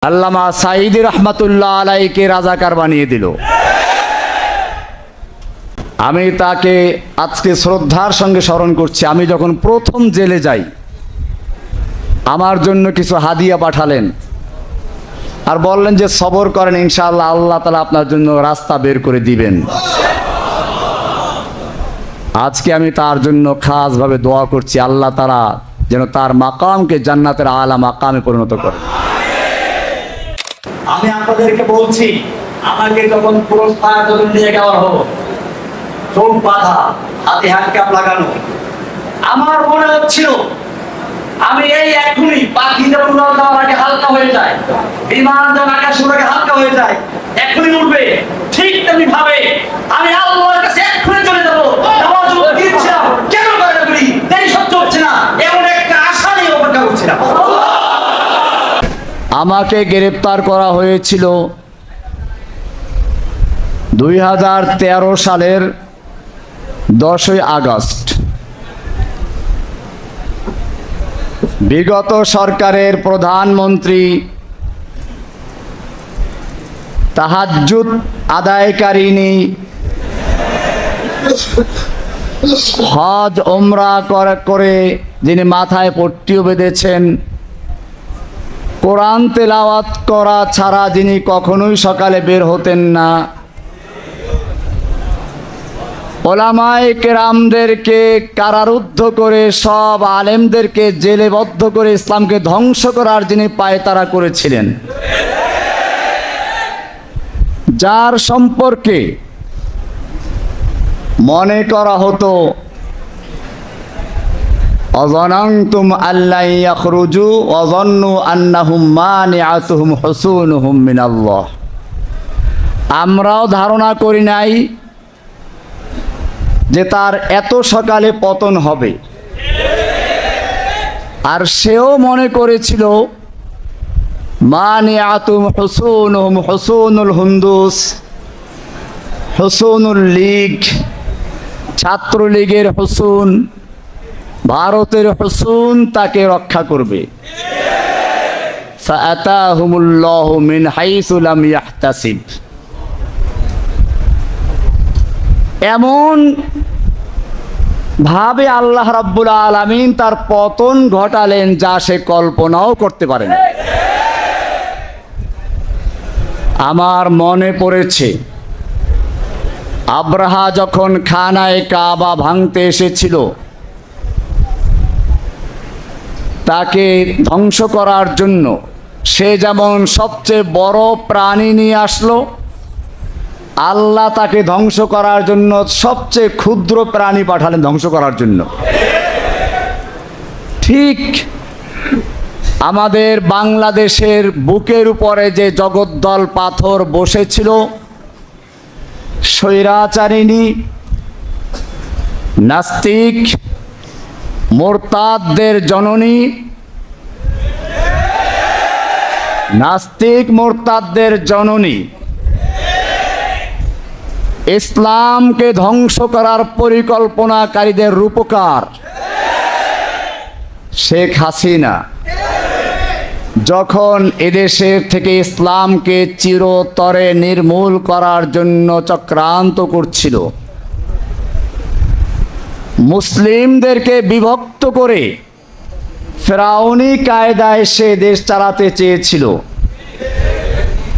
আল্লামা সাঈদী রহমাতুল্লাহ আলাইকে রাজাকার বানিয়ে দিল। আমি তাকে আজকে শ্রদ্ধার সঙ্গে স্মরণ করছি। আমি যখন প্রথম জেলে যাই, আমার জন্য কিছু হাদিয়া পাঠালেন আর বললেন যে সবর করেন, ইনশাআল্লাহ আল্লাহ তাআলা আপনার জন্য রাস্তা বের করে দিবেন। আজকে আমি তার জন্য খাসভাবে দোয়া করছি, আল্লাহ তাআলা যেন তার মাকামকে জান্নাতের আলা মাকামে পরিণত করে। আমি আপনাদেরকে বলছি, আমাকে যখন পুরস্কার নিয়ে যাওয়া হলো, চোখ বাঁধা, হাতে হ্যান্ডকাপ লাগানো, আমার মনে হচ্ছিল আমি এই এখনই পাখি যখন উড়ার আগে হালকা হয়ে যায়, বিমান যখন আকাশে উড়ে হালকা হয়ে যায়, এখনই উঠবে, ঠিক তেমনি ভাবে আমি আল্লাহর কাছে এখনই চলে যাবো। নামাজ পড়ছিলাম, কেন করে করি, দেরি সহ্য হচ্ছে না, এমন একটা আশা নিয়ে অপেক্ষা করছিলাম। আমাকে গ্রেফতার করা হয়েছিল 2013 সালের 10ই আগস্ট। বিগত সরকারের প্রধানমন্ত্রী তাহাজ্জুদ আদায়কারিনী, হজ ওমরা করে যিনি মাথায় পট্টিও বেঁধেছেন, কোরআন তেলাওয়াত করা ছাড়া যিনি কখনোই সকালে বের হতেন না, ওলামায়ে কেরামদেরকে কারারুদ্ধ করে সব আলেমদেরকে জেলেবদ্ধ করে ইসলামকে ধ্বংস করার যিনি পায়তারা করেছিলেন, যার সম্পর্কে মনে করা হতো অযনানতুম আল্লা ইয়াখরুজু ওয়াযান্নু আন্নাহুম মানিআতুহুম হুসুনুহুম মিনাল্লাহ। আমরাও ধারণা করি নাই যে তার এত সকালে পতন হবে, আর সেও মনে করেছিল মানিআতুহুম হুসুনুহুম হুসুনুল হুন্দুস, হুসুনুল লীগ, ছাত্রলীগের হুসুন, ভারতের হুসুন তাকে রক্ষা করবে। ফাআতাহুমুল্লাহু মিন হাইসু লাম ইয়াহতাসিব। এমন ভাবে আল্লাহ রাব্বুল আলামিন তার পতন ঘটালেন যা সে কল্পনাও করতে পারে না। আমার মনে পড়েছে আব্রাহা যখন খানায়ে কাবা ভাঙতে এসেছিল, তাকে ধ্বংস করার জন্য সে যেমন সবচেয়ে বড় প্রাণী নিয়ে আসলো, আল্লাহ তাকে ধ্বংস করার জন্য সবচেয়ে ক্ষুদ্র প্রাণী পাঠালেন ধ্বংস করার জন্য। ঠিক আমাদের বাংলাদেশের বুকের উপরে যে জগদ্দল পাথর বসেছিল, স্বৈরাচারিণী, নাস্তিক, মোরতাদদের জননী, নাস্তিক মোরতাদদের জননী, ইসলামকে ধ্বংস করার পরিকল্পনাকারীদের রূপকার শেখ হাসিনা যখন এদেশের থেকে ইসলামকে চিরতরে নির্মূল করার জন্য চক্রান্ত করছিল, মুসলিমদেরকে বিভক্ত করে ফেরাউনি কায়দায় সে দেশ চালাতে চেয়েছিল।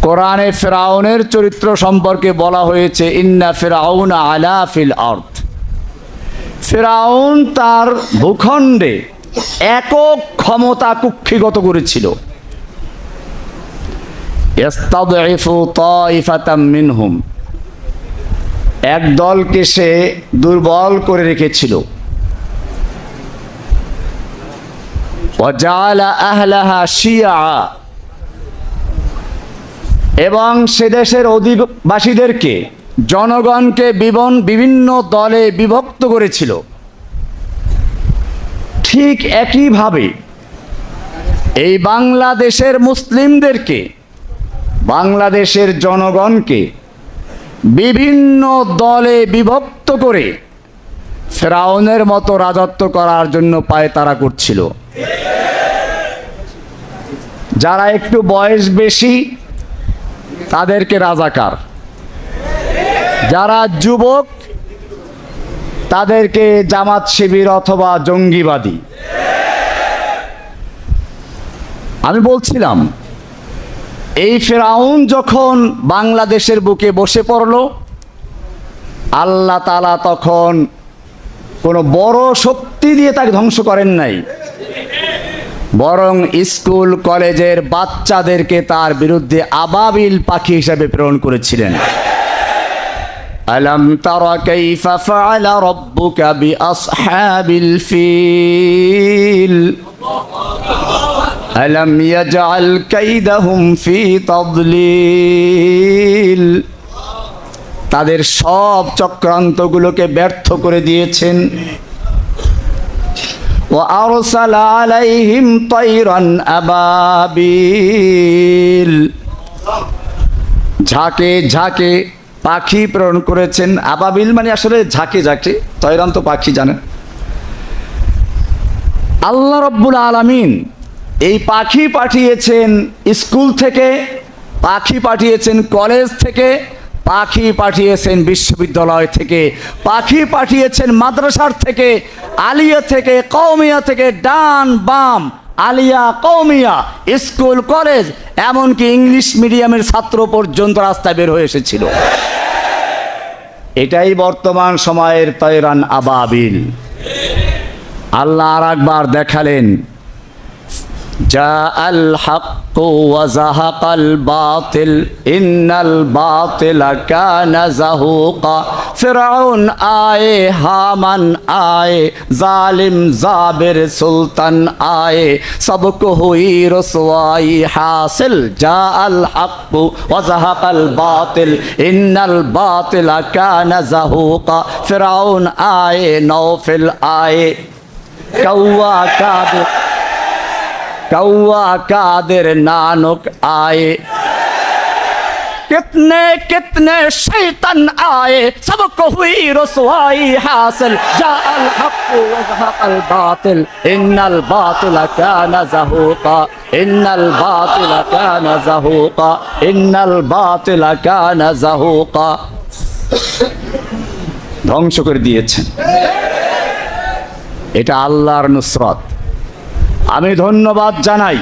কোরআনে ফেরাউনের চরিত্র সম্পর্কে বলা হয়েছে, ইন্না ফিরআউনা আলা ফিল আরদ। ফেরাউন তার ভূখণ্ডে একক ক্ষমতা কুক্ষিগত করেছিল। ইস্তাদঈফু তাইফাতাম মিনহুম, এক দলকে সে দুর্বল করে রেখেছিল। ওয়াজালা আহলাহা শিয়া, এবং সে দেশের অধিবাসীদেরকে, জনগণকে বিভিন্ন দলে বিভক্ত করেছিল। ঠিক একইভাবে এই বাংলাদেশের মুসলিমদেরকে, বাংলাদেশের জনগণকে বিভিন্ন দলে বিভক্ত করে ফেরাউনের মতো রাজত্ব করার জন্য পায়তারা করছিল। যারা একটু বয়স বেশি তাদেরকে রাজাকার, যারা যুবক তাদেরকে জামাত শিবির অথবা জঙ্গিবাদী। আমি বলছিলাম এই ফেরাউন যখন বাংলাদেশের বুকে বসে পড়ল, আল্লাহ তাআলা তখন কোনো বড় শক্তি দিয়ে তাকে ধ্বংস করেন নাই, বরং স্কুল কলেজের বাচ্চাদেরকে তার বিরুদ্ধে আবাবিল পাখি হিসেবে প্রেরণ করেছিলেন। আলাম তারা কাইফা ফাআলা রাব্বুকা বিআসহাবিল ফিল আলাম ইয়াজআল কাইদাহুম ফি তাদলিল। তাদের সব চক্রান্তগুলোকে ব্যর্থ করে দিয়েছেন। وأرسل عليهم طيرا أبابيل, ঝাঁকে ঝাঁকে পাখি প্রেরণ করেছেন। আবাবিল মানে আসলে ঝাঁকে ঝাঁকে, তয়রান তো পাখি জানেন। আল্লাহ রব্বুল আলামিন এই পাখি পাঠিয়েছেন স্কুল থেকে, পাখি পাঠিয়েছেন কলেজ থেকে, পাখি পাঠিয়েছেন বিশ্ববিদ্যালয় থেকে, পাখি পাঠিয়েছেন মাদ্রাসার থেকে, আলিয়া থেকে, কওমিয়া থেকে, ডান বাম, আলিয়া কওমিয়া, স্কুল কলেজ, এমনকি ইংলিশ মিডিয়ামের ছাত্র পর্যন্ত রাস্তায় বের হয়ে এসেছিল। এটাই বর্তমান সময়ের তয়রান আবাবিল। আল্লাহ আর একবার দেখালেন, জাআল হাক্কু ওয়া যাহাকাল বাতিল ইন্নাল বাতিলা কানা যাহুকা। ফিরআউন আয়ে, হামান আয়ে, জালিম জাবির সুলতান আয়ে, সবকো হুই রসওয়াই হাসিল। জাআল হাক্কু ওয়া যাহাকাল বাতিল ইন্নাল বাতিলা কানা যাহুকা। ফিরআউন আয়ে, নওফল আয়ে, কৌয়া কাদের, कौआ कादिर नानुक आए, कितने कितने शैतान आए, सबको हुई रसवाई हासिल। जाअल हक़्क़ु व ज़हक़ल बातिल इन्नल बातिला काना ज़हूक़ा, इन्नल बातिला काना ज़हूक़ा, इन्नल बातिला काना ज़हूक़ा। ধ্বংস করে দিয়েছেন। এটা আল্লাহর নুসরত। আমি ধন্যবাদ জানাই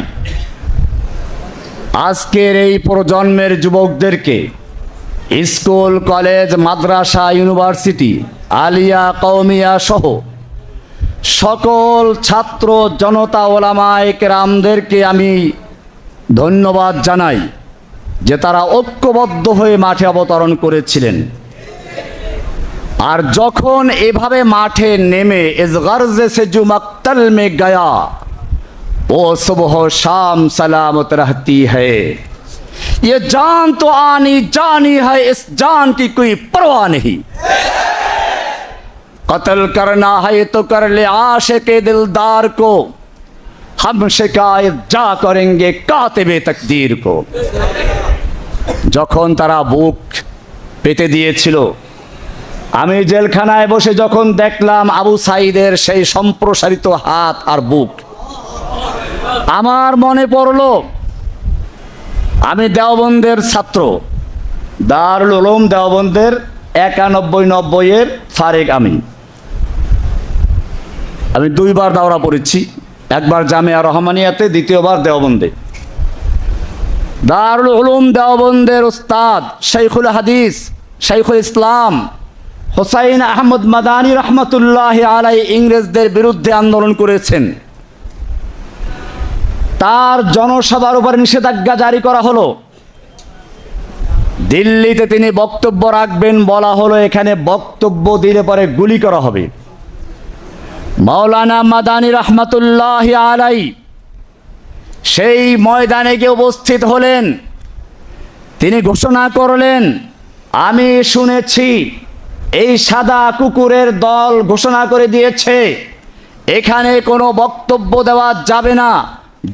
আজকের এই প্রজন্মের যুবকদেরকে, স্কুল কলেজ মাদ্রাসা ইউনিভার্সিটি আলিয়া কওমিয়া সহ সকল ছাত্র জনতা ওলামায়ে কেরামদেরকে আমি ধন্যবাদ জানাই যে তারা ঐক্যবদ্ধ হয়ে মাঠে অবতরণ করেছিলেন। আর যখন এভাবে মাঠে নেমে ইস গর্জে সে জু মক্তল মে গয়া वो सुबह शाम सलामत रहती है, ये जान तो आनी जानी है, इस जान की कोई परवाह नहीं। कत्ल करना है तो कर ले आशिक़े दिलदार को, हम शिकायत जा करेंगे कातिबे तकदीर को। যখন তারা বুক পেতে দিয়েছিল, আমি জেলখানায় বসে যখন দেখলাম আবু সাঈদের সেই সম্প্রসারিত হাত আর বুক, আমার মনে পড়ল আমি দেওবন্দের ছাত্র, দারুল উলুম দেওবন্দের 91-90 ফারেক। আমি দুইবার দাওরা পড়েছি, একবার জামিয়া রহমানিয়াতে, দ্বিতীয়বার দেওবন্দে। দারুল উলুম দেওবন্দের উস্তাদ শাইখুল হাদিস শাইখুল ইসলাম হুসাইন আহমদ মাদানী রহমতুল্লাহ আলাইহি ইংরেজদের বিরুদ্ধে আন্দোলন করেছেন। তার জনসভার উপর নিষেধাজ্ঞা জারি করা হলো। দিল্লিতে তিনি বক্তব্য রাখবেন, বলা হলো এখানে বক্তব্য দিলে পরে গুলি করা হবে। মাওলানা মাদানী রহমতুল্লাহ আলাইহি সেই ময়দানে গিয়ে উপস্থিত হলেন। তিনি ঘোষণা করলেন, আমি শুনেছি এই সাদা কুকুরের দল ঘোষণা করে দিয়েছে এখানে কোনো বক্তব্য দেওয়া যাবে না,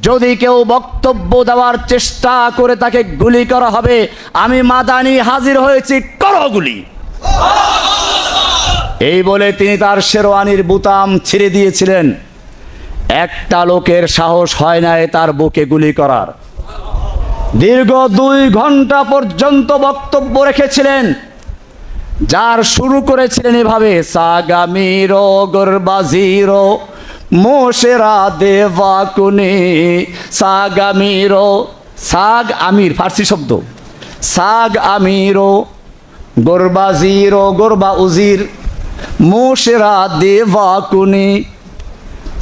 যদি কেউ বক্তব্য দেওয়ার চেষ্টা করে তাকে গুলি করা হবে। আমি মাদানী হাজির হয়েছি, করো গুলি। এই বলে তিনি তার শেরওয়ানির বুতাম ছিঁড়ে দিয়েছিলেন। একটা লোকের সাহস হয় না তার বুকে গুলি করার। দীর্ঘ 2 ঘন্টা পর্যন্ত বক্তব্য রেখেছিলেন, যার শুরু করেছিলেন এভাবে, সাগামিরো গরবাজিরো মোশেরা দেওয়াকুনি। সাগামিরো, সাগ আমির ফার্সি শব্দ, সাগ আমিরো গরবাজিরো, গরবা উজির, মোশেরা দেওয়াকুনি।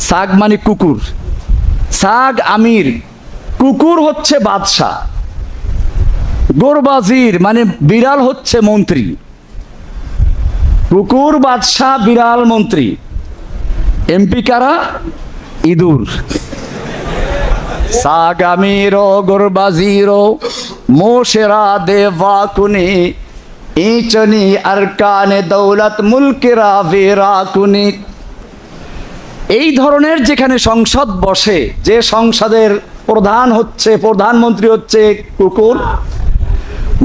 সাগ মানে কুকুর, সাগ আমির, কুকুর হচ্ছে বাদশাহ, গরবাজির মানে বিড়াল হচ্ছে মন্ত্রী। কুকুর বাদশাহ, বিড়াল মন্ত্রী, এমপি কারা? ইঁদুর। সাগামিরো গরবাজিরো মোশেরা দেওয়াকুনি, ইচনি আরকানে দৌলত মুলকেরা ভেরাকুনি। এই ধরনের যেখানে সংসদ বসে, যে সংসদের প্রধান হচ্ছে, প্রধানমন্ত্রী হচ্ছে কুকুর,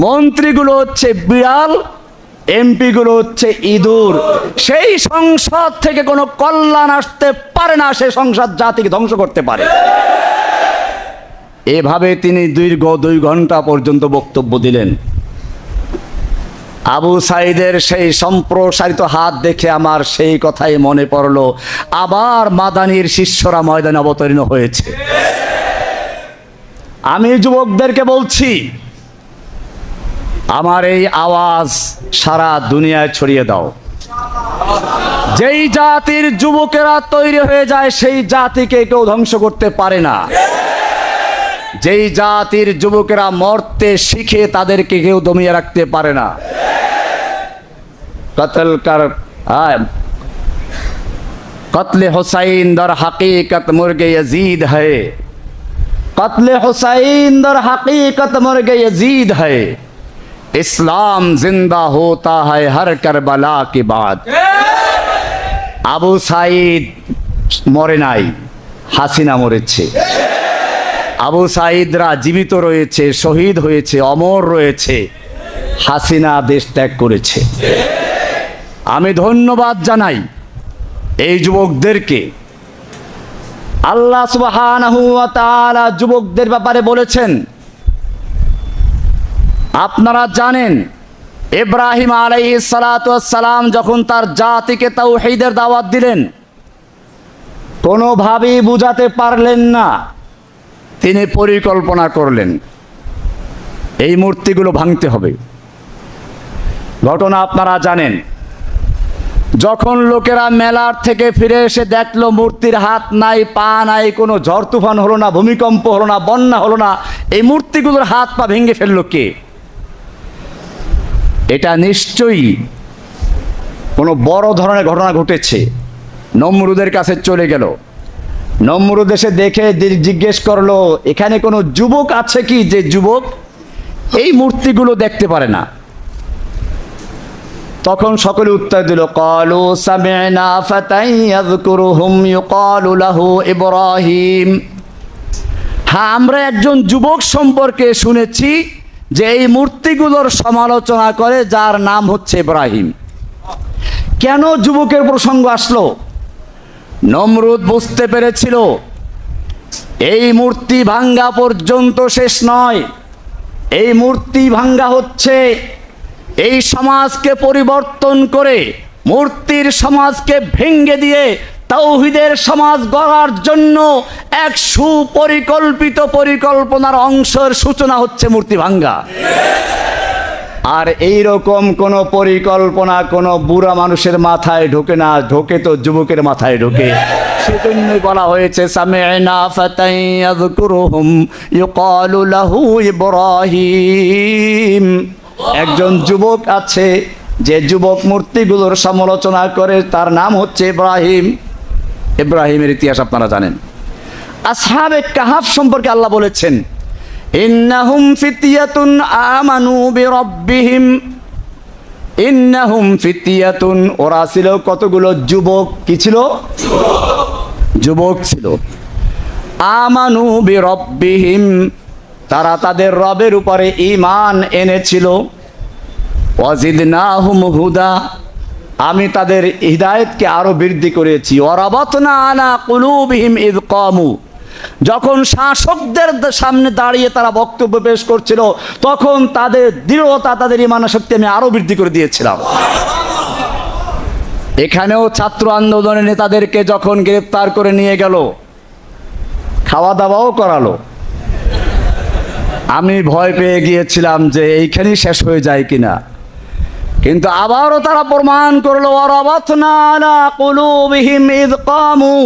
মন্ত্রীগুলো হচ্ছে বিড়াল, এমপি গুলো হচ্ছে ইঁদুর, সেই সংসদ থেকে কোনো কল্যাণ আসতে পারে না, সেই সংসদ জাতিকে ধ্বংস করতে পারে। এভাবে তিনি দীর্ঘ 2 ঘন্টা পর্যন্ত বক্তব্য দিলেন। আবু সাইদের সেই সম্প্রসারিত হাত দেখে আমার সেই কথাই মনে পড়লো, আবার মাদানির শিষ্যরা ময়দানে অবতীর্ণ হয়েছে। আমি যুবকদেরকে বলছি, আমার এই আওয়াজ সারা দুনিয়ায় ছড়িয়ে দাও। যেই জাতির যুবকেরা তৈরি হয়ে যায়, সেই জাতিকে কেউ ধ্বংস করতে পারে না। যেই জাতির যুবকেরা মরতে শিখে, তাদেরকে কেউ দমিয়ে রাখতে পারে না। কতলে হুসাইন দর হकीकत মুর্গে यजीद है, कत्ले हुसैन दर हकीकत मुर्गे यजीद है, इस्लाम जिंदा होता है हर करबला के बाद। আবু সাইদ মরে নাই, হাসিনা মরেছে। আবু সাইদরা জীবিত রয়েছে, শহীদ হয়েছে, অমর রয়েছে, হাসিনা দেশ ত্যাগ করেছে। আমি ধন্যবাদ জানাই এই যুবকদেরকে। আল্লাহ সুবহানাহু ওয়া তাআলা যুবকদের ব্যাপারে বলেছেন, আপনারা জানেন ইব্রাহিম আলাইহিস সালাতু ওয়াস সালাম যখন তার জাতিকে তাওহীদের দাওয়াত দিলেন, কোনোভাবেই বুঝাতে পারলেন না। তিনি পরিকল্পনা করলেন এই মূর্তিগুলো ভাঙতে হবে। ঘটনা আপনারা জানেন, যখন লোকেরা মেলার থেকে ফিরে এসে দেখলো মূর্তির হাত নাই, পা নাই, কোনো ঝড় তুফান হলো না, ভূমিকম্প হলো না, বন্যা হলো না, এই মূর্তিগুলোর হাত পা ভেঙে ফেললো কে? এটা নিশ্চয়ই কোনো বড় ধরনের ঘটনা ঘটেছে। নমরুদের কাছে চলে গেল, নমরুদ এসে দেখে জিজ্ঞেস করলো, এখানে কোনো যুবক আছে কি যে যুবক এই মূর্তিগুলো দেখতে পারে না? তখন সকলে উত্তর দিল, ক্বালু সামি'না ফাতান ইয়াযকুরুহুম ইউকালু লাহু ইব্রাহিম। হ্যাঁ, আমরা একজন যুবক সম্পর্কে শুনেছি যে এই মূর্তিগুলোর সমালোচনা করে, যার নাম হচ্ছে ইব্রাহিম। কেন যুবকের প্রসঙ্গ আসলো? নমরুদ বুঝতে পেরেছিল এই মূর্তি ভাঙ্গা পর্যন্ত শেষ নয়। এই মূর্তি ভাঙ্গা হচ্ছে এই সমাজকে পরিবর্তন করে, মূর্তির সমাজকে ভেঙ্গে দিয়ে তাওহীদের সমাজ গড়ার জন্য এক সুপরিকল্পিত পরিকল্পনার অংশের সূচনা হচ্ছে মূর্তি ভাঙ্গা। আর এই রকম কোন পরিকল্পনা কোন বুড়া মানুষের মাথায় ঢোকে না, ঢোকে তো যুবকের মাথায় ঢোকে। সেজন্যই বলা হয়েছে সামি'না ফাতান ইয়াযকুরুহুম ইউকালু লাহু ইব্রাহিম। একজন যুবক আছে যে যুবক মূর্তিগুলোর সমালোচনা করে, তার নাম হচ্ছে ইব্রাহিম। ইব্রাহিমের ইতিহাস আপনারা জানেন। আসহাবে কাহাফ সম্পর্কে আল্লাহ বলেছেন, ইন্নাহুম ফিতয়াতুন আমানু বিরাব্বিহিম। ইন্নাহুম ফিতয়াতুন, ওরা ছিল কতগুলো যুবক। কি ছিল? যুবক ছিল। আমানু বিরাব্বিহিম, তারা তাদের রবের উপরে ঈমান এনেছিল। ওয়াজিদনাহুম হুদা, আমি তাদের হিদায়াতকে আরো বৃদ্ধি করেছি। ওয়ারাবাতনা আলা কুলুবিহিম ইয কামু, যখন শাসকদের সামনে দাঁড়িয়ে তারা বক্তব্য পেশ করছিল, তখন তাদের দৃঢ়তা, তাদের ঈমানের শক্তি আমি আরো বৃদ্ধি করে দিয়েছিলাম। এখানেও ছাত্র আন্দোলনের নেতাদেরকে যখন গ্রেপ্তার করে নিয়ে গেল, খাওয়া দাওয়াও করালো, আমি ভয় পেয়ে গিয়েছিলাম যে এইখানেই শেষ হয়ে যায় কিনা। কিন্তু আবারও তারা প্রমাণ করলো, ওয়ারাবাতনা আলা কুলুবিহিম ইয কামু,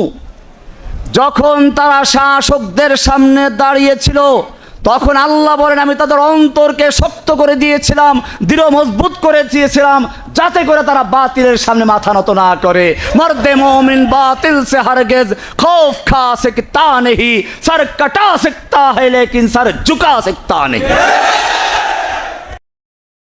যখন তারা শাসকদের সামনে দাঁড়িয়েছিল, তখন আল্লাহ বলেন আমি তাদের অন্তরকে শক্ত করে দিয়েছিলাম, দৃঢ় মজবুত করে দিয়েছিলাম, যাতে করে তারা বাতিলের সামনে মাথা নত না করে। মর্দে মোমিন বাতিল সে হরগিজ খৌফ খা सकता नहीं, सर कटा सकता है लेकिन सर झुका सकता नहीं।